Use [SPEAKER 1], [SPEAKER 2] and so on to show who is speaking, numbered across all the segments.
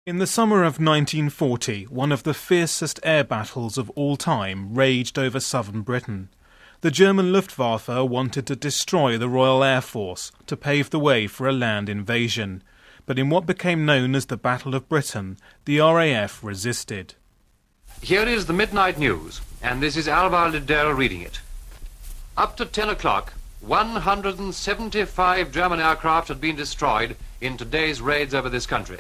[SPEAKER 1] In the summer of 1940, one of the fiercest air battles of all time raged over southern Britain. The German Luftwaffe wanted to destroy the Royal Air Force to pave the way for a land invasion. But in what became known as the Battle of Britain, the RAF resisted.
[SPEAKER 2] Here is the midnight news, and this is Alvar Liddell reading it. Up to 10 o'clock, 175 German aircraft had been destroyed in today's raids over this country.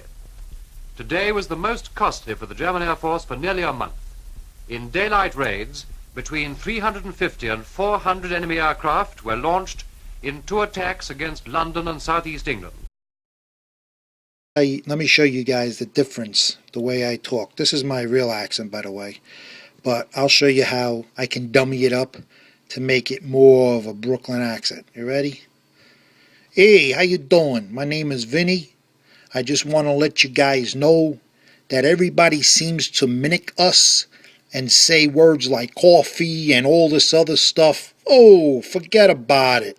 [SPEAKER 2] Today was the most costly for the German Air Force for nearly a month. In daylight raids, between 350 and 400 enemy aircraft were launched in two attacks against London and southeast England.
[SPEAKER 3] Let me show you guys the difference, the way I talk. This is my real accent, by the way. But I'll show you how I can dummy it up to make it more of a Brooklyn accent. You ready? Hey, how you doing? My name is Vinny. I just want to let you guys know that everybody seems to mimic us and say words like coffee and all this other stuff. Oh, forget about it.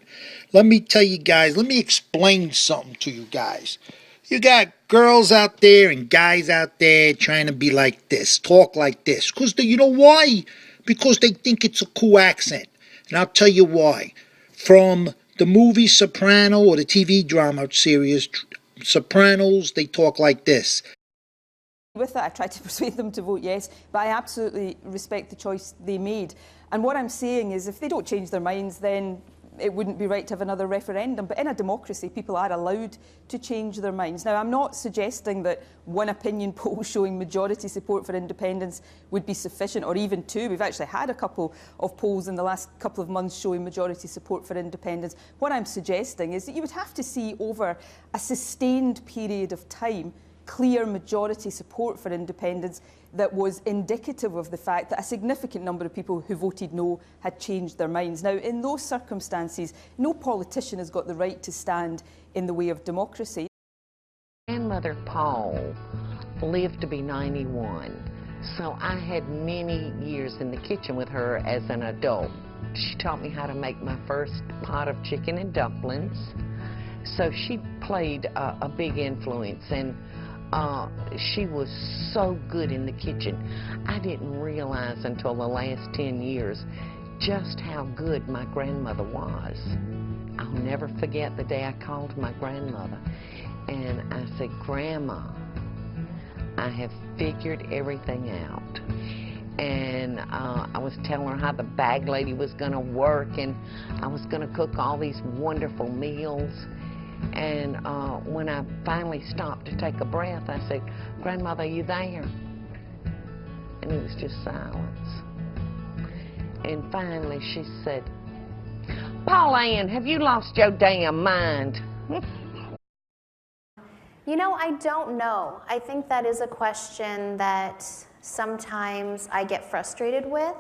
[SPEAKER 3] Let me tell you guys, let me explain something to you guys. You got girls out there and guys out there trying to be like this, talk like this. Because you know why? Because they think it's a cool accent. And I'll tell you why. From the movie Soprano or the TV drama series Sopranos, they talk like this.
[SPEAKER 4] With that, I tried to persuade them to vote yes, but I absolutely respect the choice they made. And what I'm saying is if they don't change their minds, then it wouldn't be right to have another referendum. But in a democracy, people are allowed to change their minds. Now, I'm not suggesting that one opinion poll showing majority support for independence would be sufficient, or even two. We've actually had a couple of polls in the last couple of months showing majority support for independence. What I'm suggesting is that you would have to see over a sustained period of time clear majority support for independence that was indicative of the fact that a significant number of people who voted no had changed their minds. Now, in those circumstances, no politician has got the right to stand in the way of democracy.
[SPEAKER 5] Grandmother Paul lived to be 91, so I had many years in the kitchen with her as an adult. She taught me how to make my first pot of chicken and dumplings, so she played a big influence, and she was so good in the kitchen. I didn't realize until the last 10 years just how good my grandmother was. I'll never forget the day I called my grandmother and I said, "Grandma, I have figured everything out." And I was telling her how the bag lady was going to work, and I was going to cook all these wonderful meals. And when I finally stopped to take a breath, I said, "Grandmother, are you there?" And it was just silence. And finally she said, "Pauline, have you lost your damn mind?"
[SPEAKER 6] You know, I don't know. I think that is a question that sometimes I get frustrated with.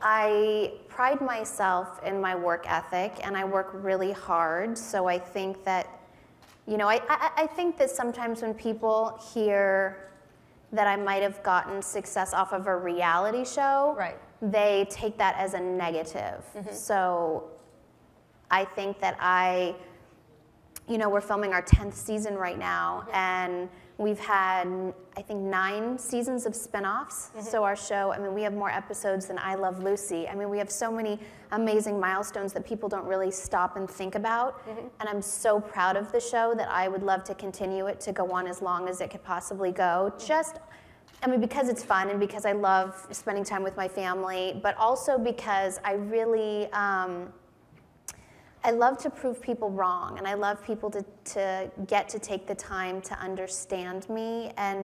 [SPEAKER 6] I pride myself in my work ethic, and I work really hard, so I think that, you know, I think that sometimes when people hear that I might have gotten success off of a reality show,
[SPEAKER 7] Right.
[SPEAKER 6] they take that as a negative. So I think that you know, we're filming our 10th season right now, and we've had, I think, 9 seasons of spin-offs. So our show, I mean, we have more episodes than I Love Lucy. I mean, we have so many amazing milestones that people don't really stop and think about. And I'm so proud of the show that I would love to continue it to go on as long as it could possibly go. Just, I mean, because it's fun and because I love spending time with my family, but also because I really, I love to prove people wrong, and I love people to get to take the time to understand me. And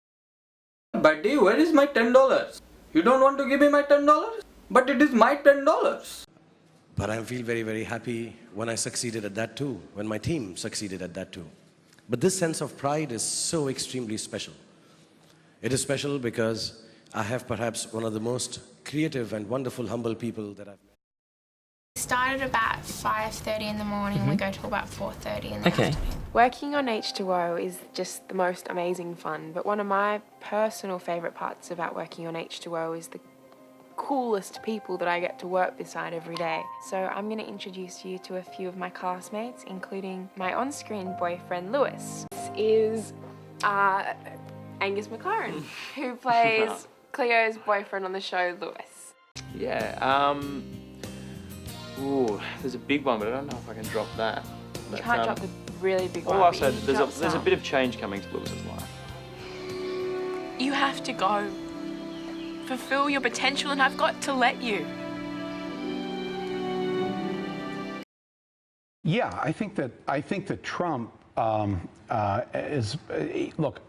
[SPEAKER 8] Buddy, where is my $10? You don't want to give me my $10? But it is my $10.
[SPEAKER 9] But I feel very, very happy when I succeeded at that too, when my team succeeded at that too. But this sense of pride is so extremely special. It is special because I have perhaps one of the most creative and wonderful, humble people that I've met.
[SPEAKER 7] We started about 5:30 in the morning. We go till about 4:30 in the afternoon.
[SPEAKER 10] Working on H2O is just the most amazing fun, but one of my personal favourite parts about working on H2O is the coolest people that I get to work beside every day. So I'm going to introduce you to a few of my classmates, including my on-screen boyfriend Lewis. This is Angus McLaren, who plays Cleo's boyfriend on the show, Lewis.
[SPEAKER 11] Yeah, ooh, there's a big one, but I don't know if I can drop that.
[SPEAKER 10] You can't drop the really big one.
[SPEAKER 11] All I'll say, there's a bit of change coming to Lewis's life.
[SPEAKER 7] You have to go. Fulfill your potential, and I've got to let you.
[SPEAKER 12] Yeah, I think that Trump is. Look,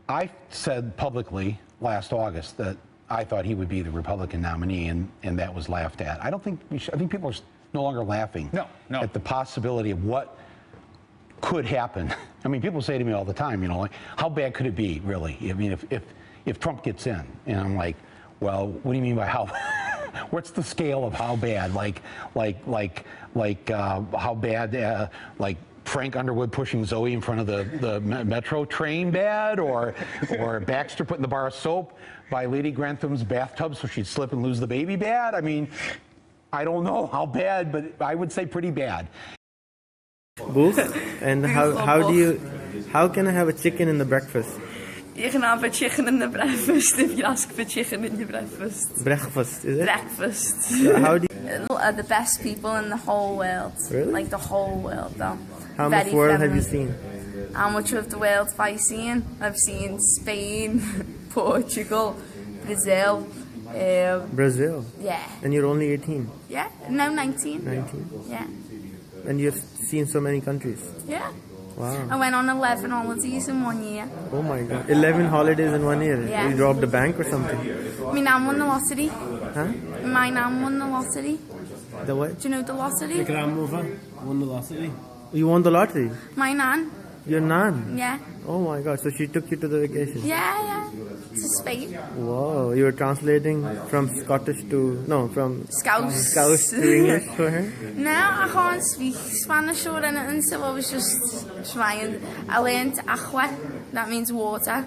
[SPEAKER 12] I said publicly last August that I thought he would be the Republican nominee, and that was laughed at. I don't think we should, I think people are no longer laughing at the possibility of what could happen. I mean, people say to me all the time, you know, like, how bad could it be, really? I mean, if Trump gets in, and I'm like, well, what do you mean by how? What's the scale of how bad? How bad? Like Frank Underwood pushing Zoe in front of the metro train bad, or Baxter putting the bar of soap by Lady Grantham's bathtub so she'd slip and lose the baby bad? I mean, I don't know how bad, but I would say pretty bad.
[SPEAKER 13] Both? And how can I have a chicken in the breakfast?
[SPEAKER 14] You can have a chicken in the breakfast if you ask for chicken in your breakfast.
[SPEAKER 13] Breakfast, is it?
[SPEAKER 14] Breakfast.
[SPEAKER 13] So how do you...
[SPEAKER 14] The best people in the whole world.
[SPEAKER 13] Really?
[SPEAKER 14] Like the whole world, though.
[SPEAKER 13] How much world have you seen?
[SPEAKER 14] How much of the world have I seen? I've seen Spain, Portugal, Brazil.
[SPEAKER 13] Brazil?
[SPEAKER 14] Yeah.
[SPEAKER 13] And you're only 18?
[SPEAKER 14] Yeah, no, 19.
[SPEAKER 13] 19?
[SPEAKER 14] Yeah.
[SPEAKER 13] And you've seen so many countries?
[SPEAKER 14] Yeah.
[SPEAKER 13] Wow.
[SPEAKER 14] I went on 11 holidays in 1 year.
[SPEAKER 13] Oh my God. 11 holidays in 1 year?
[SPEAKER 14] Yeah.
[SPEAKER 13] You robbed a bank or something?
[SPEAKER 14] My nan won the lottery.
[SPEAKER 13] Huh?
[SPEAKER 14] My nan won the lottery.
[SPEAKER 13] The what?
[SPEAKER 14] Do you know the lottery?
[SPEAKER 15] Your grandmother won the lottery.
[SPEAKER 13] You won the lottery?
[SPEAKER 14] My nan.
[SPEAKER 13] Your nan?
[SPEAKER 14] Yeah.
[SPEAKER 13] Oh my God. So she took you to the vacation?
[SPEAKER 14] Yeah. To Spain.
[SPEAKER 13] Whoa. You were translating from Scottish to... No, from... Scouse to English for her?
[SPEAKER 14] No, I can't speak Spanish or anything, so I was just trying. I learned agua. That means water.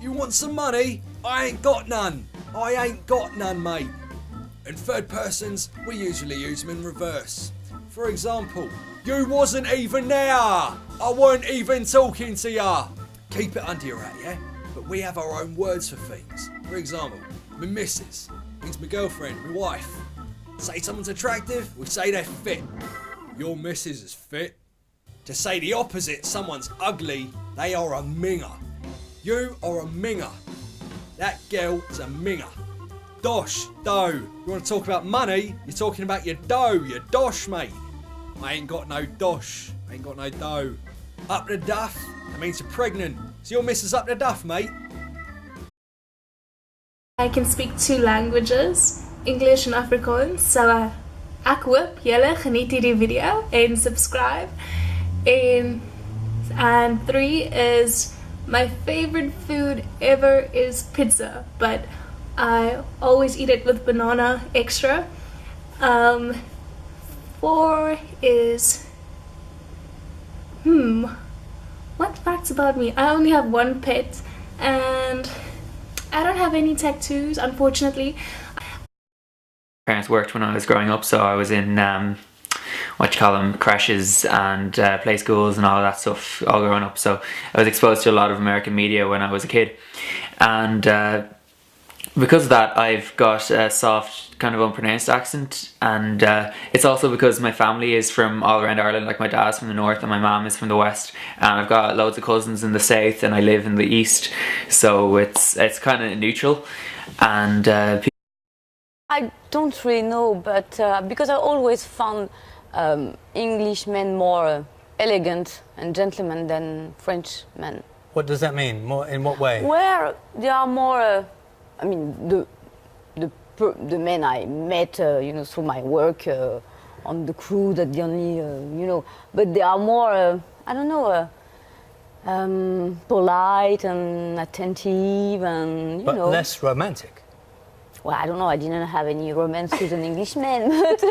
[SPEAKER 16] You want some money? I ain't got none. I ain't got none, mate. In third persons, we usually use them in reverse. For example, you wasn't even there. I weren't even talking to ya. Keep it under your hat, yeah? But we have our own words for things. For example, my missus means my girlfriend, my wife. Say someone's attractive, we say they're fit. Your missus is fit. To say the opposite, someone's ugly, they are a minger. You are a minger. That girl is a minger. Dosh, dough. You want to talk about money? You're talking about your dough, your dosh, mate. I ain't got no dosh. I ain't got no dough. Up the duff, that means you're pregnant. So your missus up the duff, mate.
[SPEAKER 17] I can speak 2 languages, English and Afrikaans. So ek hoop julle geniet hierdie video en subscribe. And 3 is my favorite food ever is pizza, but I always eat it with banana extra. 4 is what facts about me? I only have 1 pet and I don't have any tattoos, unfortunately.
[SPEAKER 18] Parents worked when I was growing up, so I was in crashes and play schools and all that stuff all growing up, so I was exposed to a lot of American media when I was a kid, and because of that I've got a soft kind of unpronounced accent, and it's also because my family is from all around Ireland. Like my dad's from the north and my mum is from the west, and I've got loads of cousins in the south and I live in the east, so it's kind of neutral. And
[SPEAKER 19] I don't really know, but because I always found Englishmen more elegant and gentlemen than Frenchmen.
[SPEAKER 15] What does that mean? More in what way?
[SPEAKER 19] Where they are more, I mean, the men I met, through my work on the crew, that the only, but they are more, I don't know, polite and attentive and,
[SPEAKER 15] but less romantic.
[SPEAKER 19] Well, I don't know, I didn't have any romance with an Englishman, but...